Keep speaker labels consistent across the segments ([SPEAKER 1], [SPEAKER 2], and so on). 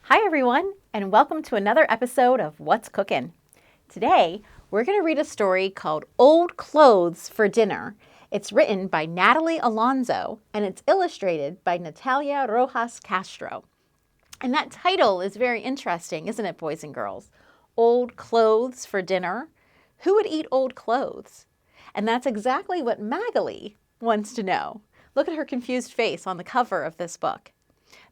[SPEAKER 1] Hi everyone, and welcome to another episode of What's Cookin'. Today, we're going to read a story called Old Clothes for Dinner. It's written by Natalie Alonso, and it's illustrated by Natalia Rojas Castro. And that title is very interesting, isn't it, boys and girls? Old Clothes for Dinner? Who would eat old clothes? And that's exactly what Magali wants to know. Look at her confused face on the cover of this book.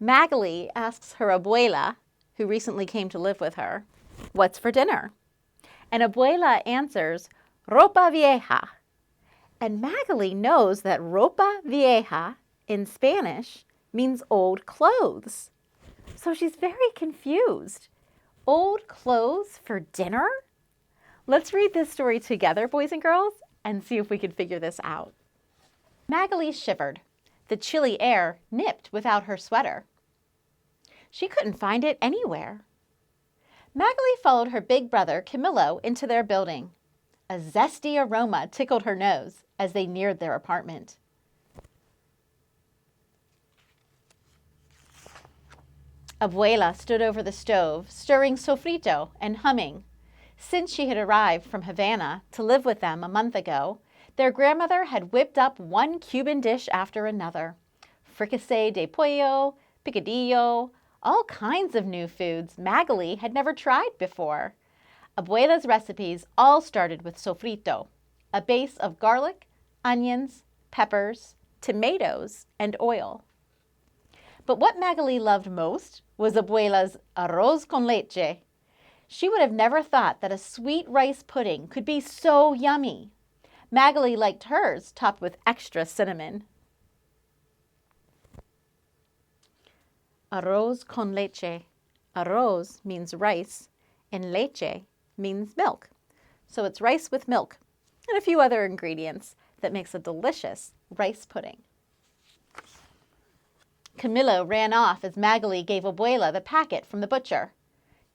[SPEAKER 1] Magali asks her abuela, who recently came to live with her, what's for dinner? And abuela answers, ropa vieja. And Magali knows that ropa vieja in Spanish means old clothes. So she's very confused. Old clothes for dinner? Let's read this story together, boys and girls, and see if we can figure this out. Magali shivered. The chilly air nipped without her sweater. She couldn't find it anywhere. Magali followed her big brother, Camillo, into their building. A zesty aroma tickled her nose as they neared their apartment. Abuela stood over the stove, stirring sofrito and humming. Since she had arrived from Havana to live with them a month ago, their grandmother had whipped up one Cuban dish after another. Fricassee de pollo, picadillo, all kinds of new foods Magali had never tried before. Abuela's recipes all started with sofrito, a base of garlic, onions, peppers, tomatoes, and oil. But what Magali loved most was Abuela's arroz con leche. She would have never thought that a sweet rice pudding could be so yummy. Magali liked hers topped with extra cinnamon. Arroz con leche. Arroz means rice, and leche means milk. So it's rice with milk and a few other ingredients that makes a delicious rice pudding. Camillo ran off as Magali gave Abuela the packet from the butcher.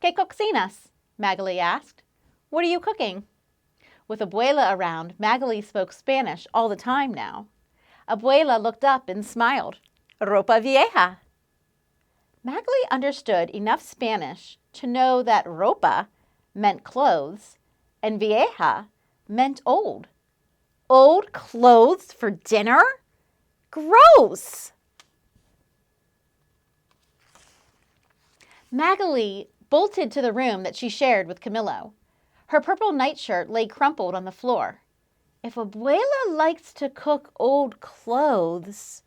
[SPEAKER 1] ¿Qué cocinas? Magali asked. What are you cooking? With Abuela around, Magali spoke Spanish all the time now. Abuela looked up and smiled. Ropa vieja. Magali understood enough Spanish to know that ropa meant clothes and vieja meant old. Old clothes for dinner? Gross! Magali bolted to the room that she shared with Camillo. Her purple nightshirt lay crumpled on the floor. If Abuela likes to cook old clothes...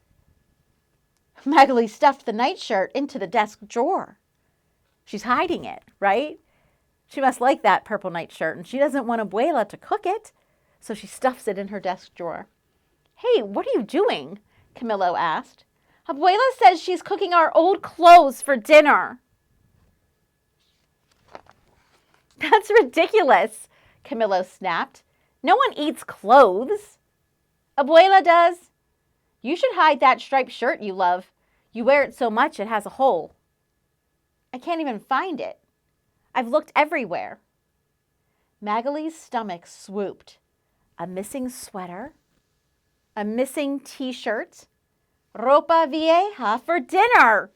[SPEAKER 1] Magali stuffed the nightshirt into the desk drawer. She's hiding it, right? She must like that purple nightshirt, and she doesn't want Abuela to cook it, so she stuffs it in her desk drawer. Hey, what are you doing? Camillo asked. Abuela says she's cooking our old clothes for dinner. That's ridiculous, Camillo snapped. No one eats clothes. Abuela does. You should hide that striped shirt you love. You wear it so much it has a hole. I can't even find it. I've looked everywhere. Magali's stomach swooped. A missing sweater? A missing t-shirt? Ropa vieja for dinner!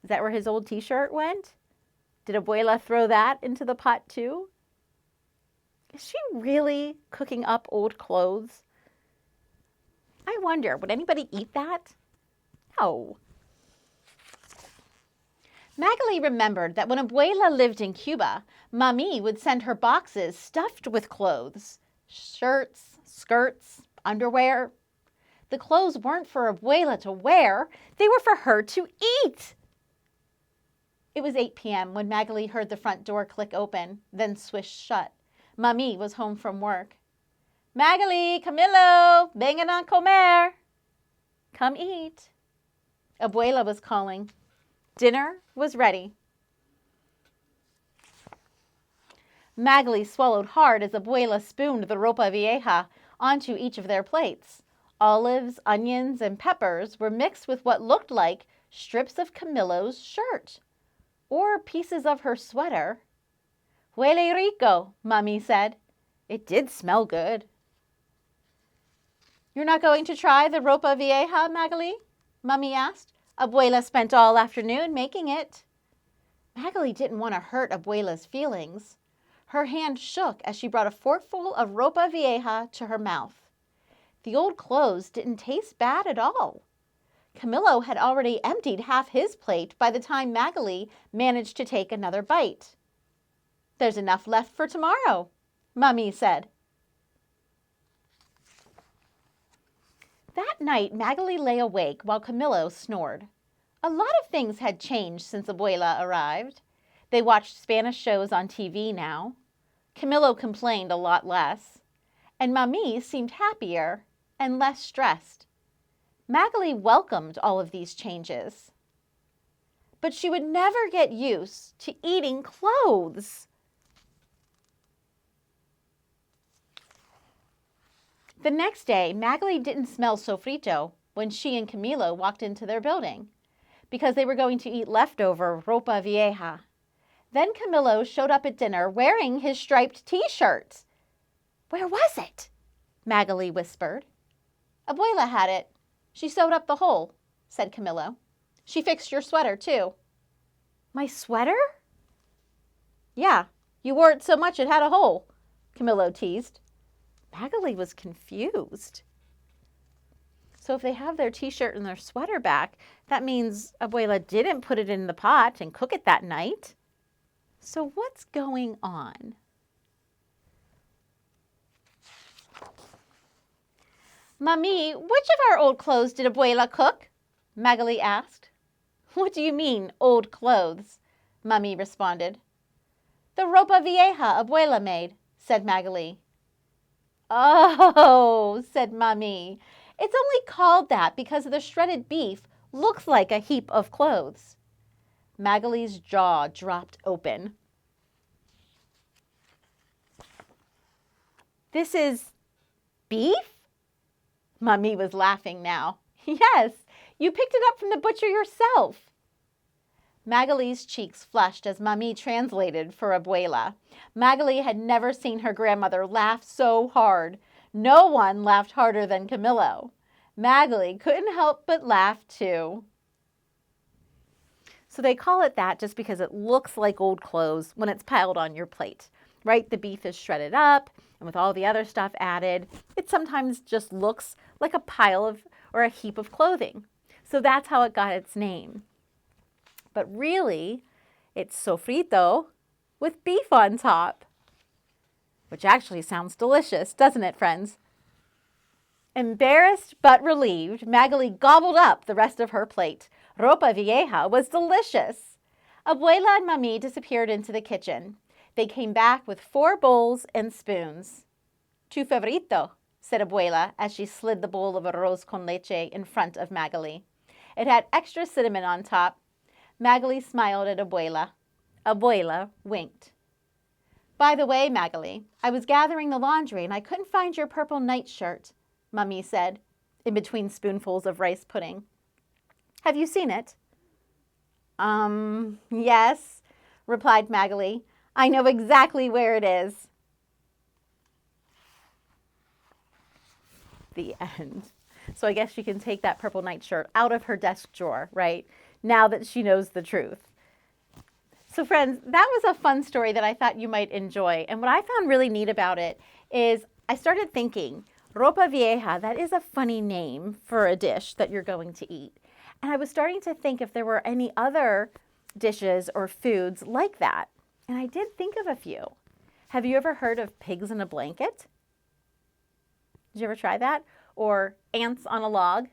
[SPEAKER 1] Is that where his old t-shirt went? Did Abuela throw that into the pot too? Is she really cooking up old clothes? I wonder, would anybody eat that? No. Magali remembered that when Abuela lived in Cuba, Mami would send her boxes stuffed with clothes. Shirts, skirts, underwear. The clothes weren't for Abuela to wear, they were for her to eat. It was 8 p.m. when Magali heard the front door click open, then swish shut. Mami was home from work. Magali, Camillo, vengan a comer. Come eat. Abuela was calling. Dinner was ready. Magali swallowed hard as Abuela spooned the ropa vieja onto each of their plates. Olives, onions, and peppers were mixed with what looked like strips of Camillo's shirt. Or pieces of her sweater. Huele rico, Mami said. It did smell good. You're not going to try the ropa vieja, Magali? Mummy asked. Abuela spent all afternoon making it. Magali didn't want to hurt Abuela's feelings. Her hand shook as she brought a forkful of ropa vieja to her mouth. The old clothes didn't taste bad at all. Camillo had already emptied half his plate by the time Magali managed to take another bite. There's enough left for tomorrow, Mummy said. That night, Magali lay awake while Camillo snored. A lot of things had changed since Abuela arrived. They watched Spanish shows on TV now. Camillo complained a lot less. And Mami seemed happier and less stressed. Magali welcomed all of these changes. But she would never get used to eating clothes. The next day, Magali didn't smell sofrito when she and Camilo walked into their building because they were going to eat leftover ropa vieja. Then Camilo showed up at dinner wearing his striped t-shirt. Where was it? Magali whispered. Abuela had it. She sewed up the hole, said Camilo. She fixed your sweater, too. My sweater? Yeah, you wore it so much it had a hole, Camilo teased. Magali was confused. So if they have their t-shirt and their sweater back, that means Abuela didn't put it in the pot and cook it that night. So what's going on? Mami, which of our old clothes did Abuela cook? Magali asked. What do you mean, old clothes? Mami responded. The ropa vieja Abuela made, said Magali. Oh, said Mami. It's only called that because the shredded beef looks like a heap of clothes. Magali's jaw dropped open. This is beef? Mami was laughing now. Yes, you picked it up from the butcher yourself. Magali's cheeks flushed as Mami translated for Abuela. Magali had never seen her grandmother laugh so hard. No one laughed harder than Camilo. Magali couldn't help but laugh too. So they call it that just because it looks like old clothes when it's piled on your plate, right? The beef is shredded up and with all the other stuff added, it sometimes just looks like a pile of or a heap of clothing. So that's how it got its name. But really, it's sofrito with beef on top, which actually sounds delicious, doesn't it, friends? Embarrassed but relieved, Magali gobbled up the rest of her plate. Ropa vieja was delicious. Abuela and Mami disappeared into the kitchen. They came back with 4 bowls and spoons. Tu favorito, said Abuela as she slid the bowl of arroz con leche in front of Magali. It had extra cinnamon on top. Magali smiled at Abuela. Abuela winked. By the way, Magali, I was gathering the laundry and I couldn't find your purple nightshirt, Mummy said, in between spoonfuls of rice pudding. Have you seen it? Yes, replied Magali. I know exactly where it is. The end. So I guess she can take that purple nightshirt out of her desk drawer, right? Now that she knows the truth. So friends, that was a fun story that I thought you might enjoy. And what I found really neat about it is I started thinking, ropa vieja, that is a funny name for a dish that you're going to eat. And I was starting to think if there were any other dishes or foods like that. And I did think of a few. Have you ever heard of pigs in a blanket? Did you ever try that? Or ants on a log?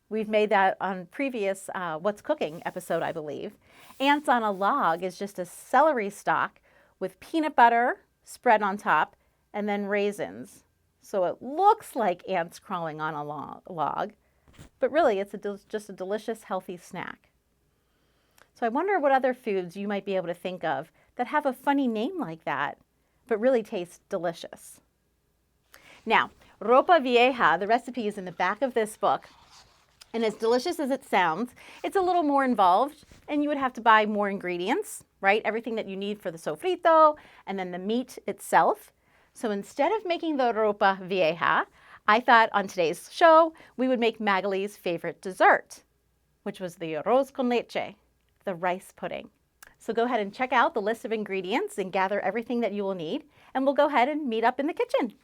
[SPEAKER 1] We've made that on previous What's Cooking episode, I believe. Ants on a log is just a celery stalk with peanut butter spread on top and then raisins. So it looks like ants crawling on a log, but really it's just a delicious, healthy snack. So I wonder what other foods you might be able to think of that have a funny name like that, but really taste delicious. Now, ropa vieja, the recipe is in the back of this book. And as delicious as it sounds, it's a little more involved and you would have to buy more ingredients, right? Everything that you need for the sofrito and then the meat itself. So instead of making the ropa vieja, I thought on today's show, we would make Magali's favorite dessert, which was the arroz con leche, the rice pudding. So go ahead and check out the list of ingredients and gather everything that you will need, and we'll go ahead and meet up in the kitchen.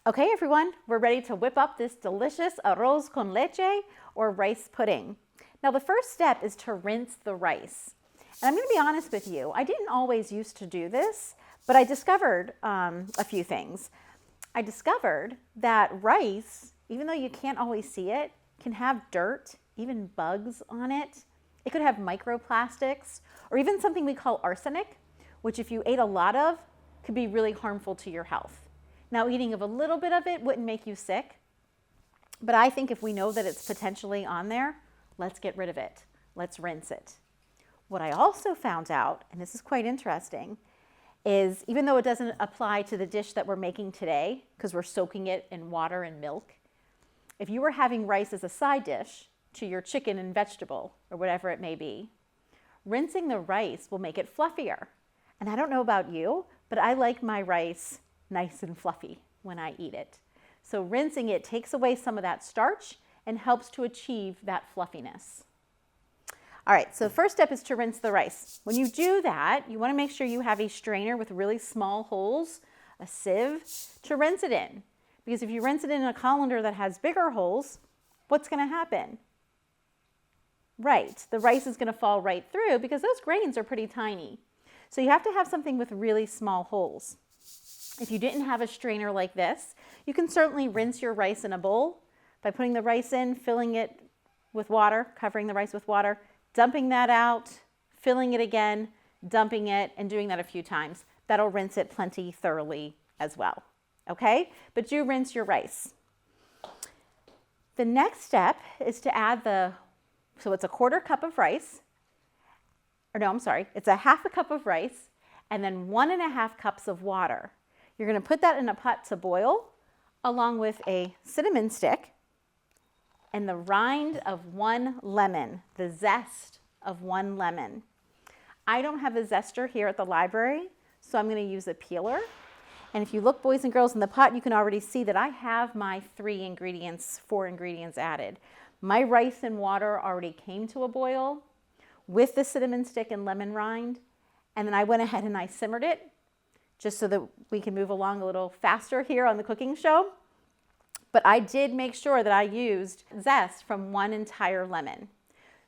[SPEAKER 1] Okay, everyone, we're ready to whip up this delicious arroz con leche or rice pudding. Now, the first step is to rinse the rice. And I'm going to be honest with you, I didn't always used to do this, but I discovered a few things. I discovered that rice, even though you can't always see it, can have dirt, even bugs on it. It could have microplastics or even something we call arsenic, which if you ate a lot of, could be really harmful to your health. Now, eating of a little bit of it wouldn't make you sick, but I think if we know that it's potentially on there, let's get rid of it. Let's rinse it. What I also found out, and this is quite interesting, is even though it doesn't apply to the dish that we're making today, because we're soaking it in water and milk, if you were having rice as a side dish to your chicken and vegetable, or whatever it may be, rinsing the rice will make it fluffier. And I don't know about you, but I like my rice nice and fluffy when I eat it. So rinsing it takes away some of that starch and helps to achieve that fluffiness. All right, so first step is to rinse the rice. When you do that, you want to make sure you have a strainer with really small holes, a sieve, to rinse it in. Because if you rinse it in a colander that has bigger holes, what's going to happen? Right, the rice is going to fall right through because those grains are pretty tiny. So you have to have something with really small holes. If you didn't have a strainer like this, you can certainly rinse your rice in a bowl by putting the rice in, filling it with water, covering the rice with water, dumping that out, filling it again, dumping it, and doing that a few times. That'll rinse it plenty thoroughly as well, okay? But do rinse your rice. The next step is to add so it's a 1/4 cup of rice, it's a 1/2 cup of rice, and then 1½ cups of water. You're gonna put that in a pot to boil, along with a cinnamon stick, and the rind of 1 lemon, the zest of 1 lemon. I don't have a zester here at the library, so I'm going to use a peeler. And if you look, boys and girls, in the pot, you can already see that I have my 4 ingredients added. My rice and water already came to a boil with the cinnamon stick and lemon rind, and then I went ahead and I simmered it just so that we can move along a little faster here on the cooking show. But I did make sure that I used zest from 1 entire lemon.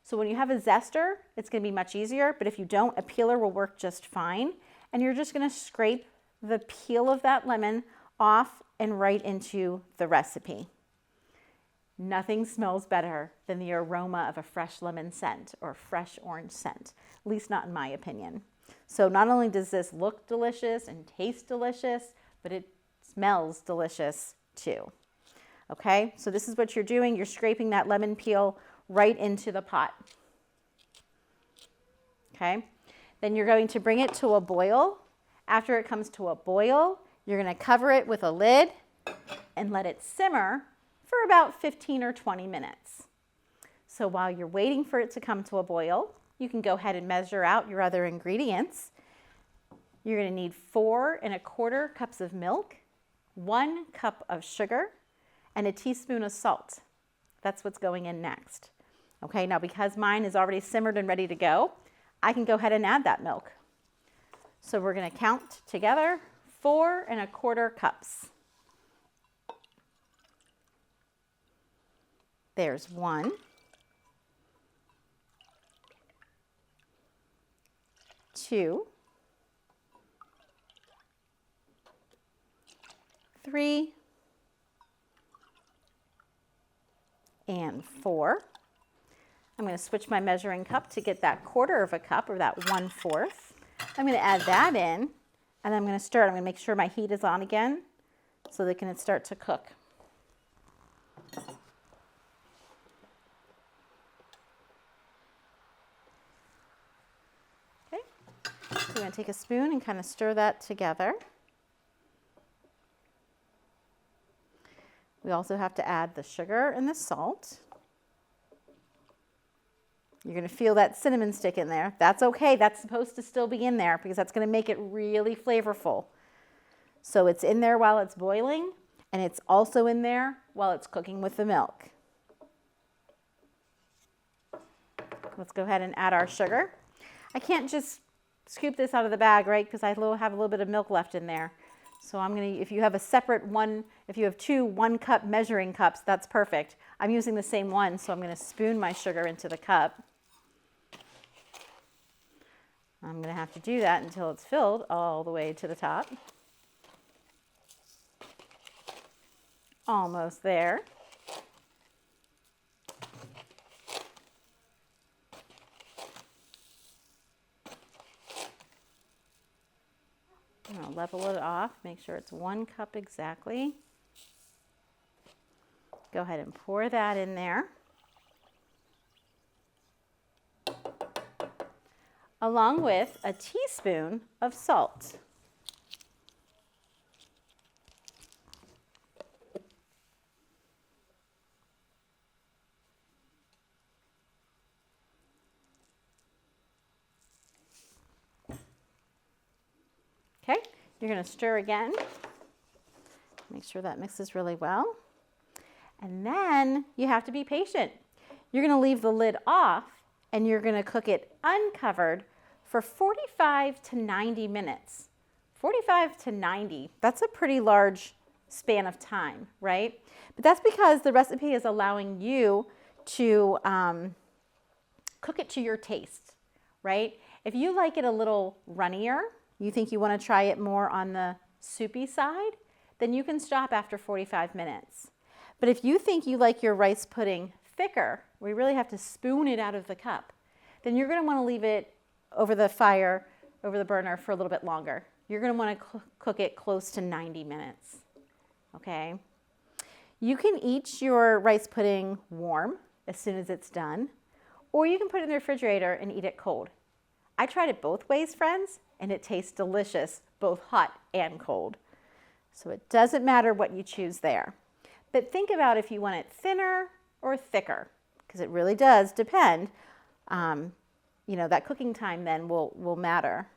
[SPEAKER 1] So when you have a zester, it's going to be much easier, but if you don't, a peeler will work just fine. And you're just going to scrape the peel of that lemon off and right into the recipe. Nothing smells better than the aroma of a fresh lemon scent or fresh orange scent, at least not in my opinion. So not only does this look delicious and taste delicious, but it smells delicious too. Okay, so this is what you're doing. You're scraping that lemon peel right into the pot. Okay, then you're going to bring it to a boil. After it comes to a boil, you're going to cover it with a lid and let it simmer for about 15 or 20 minutes. So while you're waiting for it to come to a boil, you can go ahead and measure out your other ingredients. You're going to need 4 1/4 cups of milk, 1 cup of sugar, and a teaspoon of salt. That's what's going in next. Okay, now because mine is already simmered and ready to go, I can go ahead and add that milk. So we're going to count together 4 1/4 cups. There's 1, 2, 3, and 4. I'm going to switch my measuring cup to get that 1/4 cup, or that 1/4. I'm going to add that in, and I'm going to stir it. I'm going to make sure my heat is on again so that it can start to cook. Okay, so I'm going to take a spoon and kind of stir that together. We also have to add the sugar and the salt. You're going to feel that cinnamon stick in there. That's okay. That's supposed to still be in there because that's going to make it really flavorful. So it's in there while it's boiling, and it's also in there while it's cooking with the milk. Let's go ahead and add our sugar. I can't just scoop this out of the bag, right? Because I have a little bit of milk left in there. So I'm going to, if you have a separate one, if you have two 1 cup measuring cups, that's perfect. I'm using the same one, so I'm going to spoon my sugar into the cup. I'm going to have to do that until it's filled all the way to the top. Almost there. I'm going to level it off, make sure it's 1 cup exactly. Go ahead and pour that in there. Along with a teaspoon of salt. Okay, you're going to stir again. Make sure that mixes really well. And then you have to be patient. You're going to leave the lid off and you're going to cook it uncovered for 45 to 90 minutes. 45 to 90, that's a pretty large span of time, right? But that's because the recipe is allowing you to cook it to your taste, right? If you like it a little runnier, you think you want to try it more on the soupy side, then you can stop after 45 minutes. But if you think you like your rice pudding thicker, we really have to spoon it out of the cup, then you're going to want to leave it over the fire, over the burner for a little bit longer. You're going to want to cook it close to 90 minutes, okay? You can eat your rice pudding warm as soon as it's done, or you can put it in the refrigerator and eat it cold. I tried it both ways, friends, and it tastes delicious, both hot and cold. So it doesn't matter what you choose there. But think about if you want it thinner or thicker, because it really does depend. That cooking time then will matter.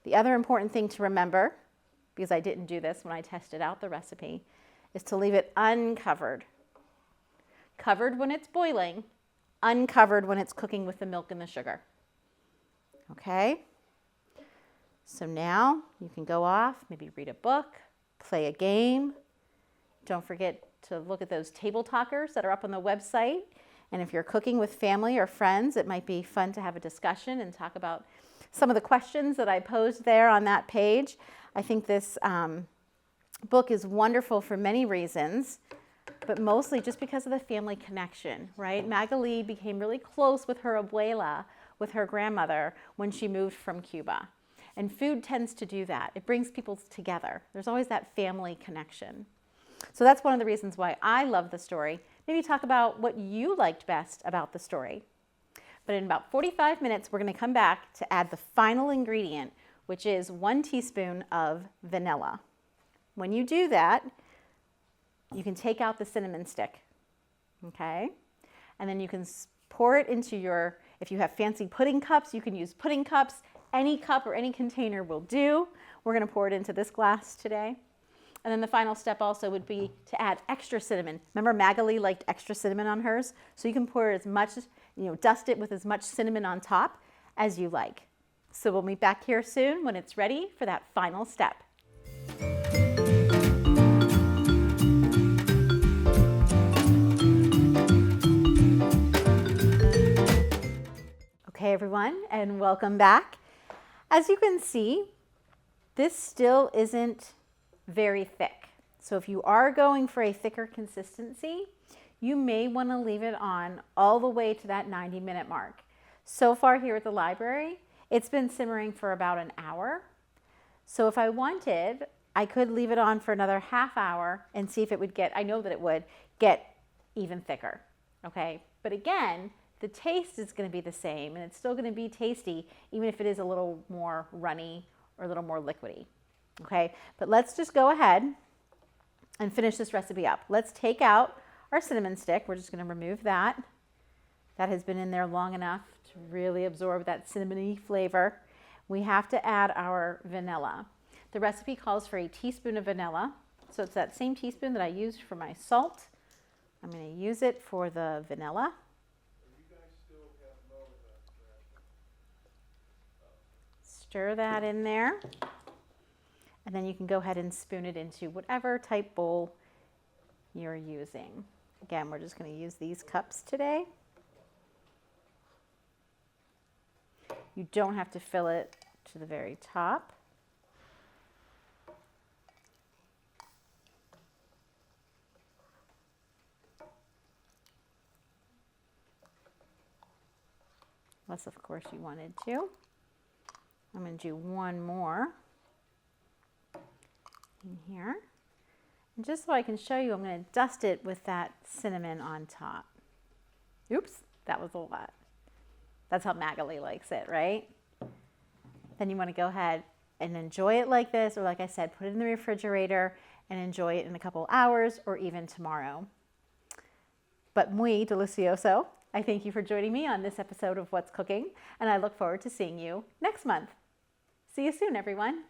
[SPEAKER 1] The other important thing to remember, because I didn't do this when I tested out the recipe, is to leave it uncovered. Covered when it's boiling, uncovered when it's cooking with the milk and the sugar. Okay? So now you can go off, maybe read a book, play a game. Don't forget to look at those table talkers that are up on the website. And if you're cooking with family or friends, it might be fun to have a discussion and talk about some of the questions that I posed there on that page. I think this book is wonderful for many reasons, but mostly just because of the family connection, right? Magali became really close with her abuela, with her grandmother, when she moved from Cuba. And food tends to do that. It brings people together. There's always that family connection. So that's one of the reasons why I love the story. Maybe talk about what you liked best about the story. But in about 45 minutes, we're going to come back to add the final ingredient, which is 1 teaspoon of vanilla. When you do that, you can take out the cinnamon stick, okay? And then you can pour it into your, if you have fancy pudding cups, you can use pudding cups. Any cup or any container will do. We're going to pour it into this glass today. And then the final step also would be to add extra cinnamon. Remember Magali liked extra cinnamon on hers? So you can pour as much, dust it with as much cinnamon on top as you like. So we'll meet back here soon when it's ready for that final step. Okay, everyone, and welcome back. As you can see, this still isn't very thick. So if you are going for a thicker consistency, you may want to leave it on all the way to that 90-minute mark. So far here at the library, it's been simmering for about an hour. So if I wanted, I could leave it on for another half hour and see if it would get, I know that it would, get even thicker, okay? But again, the taste is going to be the same and it's still going to be tasty even if it is a little more runny or a little more liquidy. Okay, but let's just go ahead and finish this recipe up. Let's take out our cinnamon stick. We're just going to remove that. That has been in there long enough to really absorb that cinnamony flavor. We have to add our vanilla. The recipe calls for a teaspoon of vanilla. So it's that same teaspoon that I used for my salt. I'm going to use it for the vanilla. Stir that in there. And then you can go ahead and spoon it into whatever type bowl you're using. Again, we're just going to use these cups today. You don't have to fill it to the very top. Unless, of course, you wanted to. I'm going to do one more in here. And just so I can show you, I'm going to dust it with that cinnamon on top. Oops, that was a lot. That's how Magali likes it, right? Then you want to go ahead and enjoy it like this, or like I said, put it in the refrigerator and enjoy it in a couple hours or even tomorrow. But muy delicioso. I thank you for joining me on this episode of What's Cooking, and I look forward to seeing you next month. See you soon, everyone.